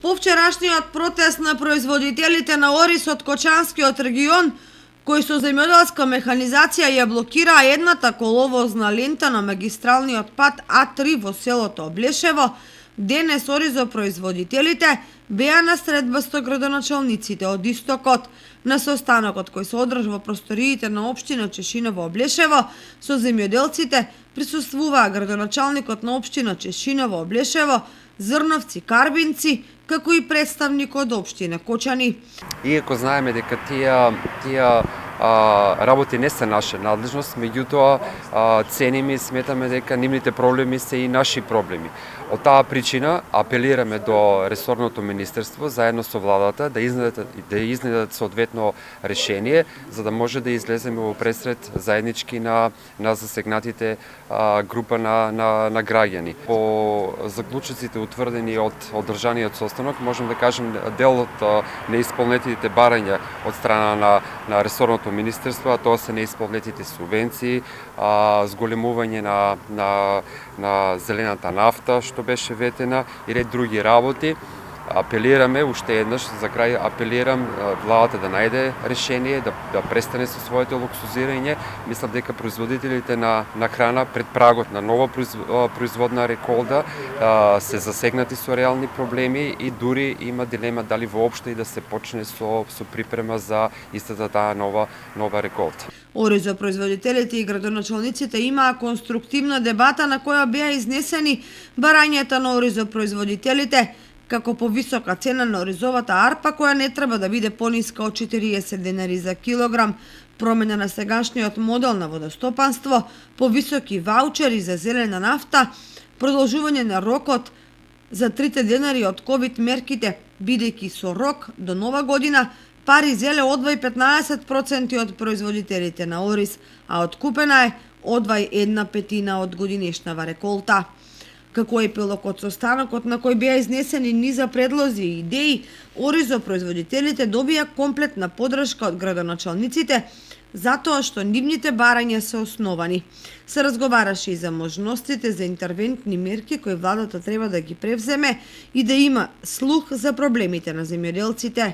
По вчерашниот протест на производителите на ориз од Кочанскиот регион, кои со земјоделска механизација ја блокираа едната коловозна лента на магистралниот пат А3 во селото Облешево, денес оризопроизводителите беа на средба со градоначалниците од Истокот. На состанокот кој се одржа во просториите на општина Чешиново Облешево, со земјоделците присуствуваа градоначалникот на општина Чешиново Облешево, Зрновци Карбинци, како и представник од општина Кочани. Иако знаеме дека тие работи не се наша надлежност, меѓутоа цениме и сметаме дека нивните проблеми се и наши проблеми. Од таа причина апелираме до ресорното министерство заедно со владата да изнедат соодветно решение за да може да излеземе во пресред заеднички на засегнатите група на граѓани. По заклучоците утврдени од одржаниот состанок можам да кажем дел од неисполнетите барања од страна на ресорното министерство, а тоа се неисполнетите субвенции, зголемување на зелената нафта што беше ветена и ред други работи. Апелираме уште еднаш, за крај апелирам владата да најде решение, да престане со своето луксузирање. Мислам дека производителите на храна пред прагот на нова производна реколта се засегнати со реални проблеми и дури има дилема дали воопшто и да се почне со припрема за истата таа нова реколта. Оризопроизводителите и градоначалниците имаа конструктивна дебата на која беа изнесени барањата на оризопроизводителите, како повисока цена на оризовата арпа која не треба да биде пониска од 40 денари за килограм, промена на сегашниот модел на водостопанство, повисоки ваучери за зелена нафта, продолжување на рокот за 3 денари од ковид мерките, бидејќи со рок до нова година пари зеле одвај 15% од производителите на ориз, а откупена е одвај 1/5 од годинешнава реколта. Како епилог од состанокот на кој беа изнесени низа предлози и идеи, оризопроизводителите добија комплетна подршка од градоначалниците затоа што нивните барања се основани. Се разговараше и за можностите за интервентни мерки кои владата треба да ги превземе и да има слух за проблемите на земјоделците.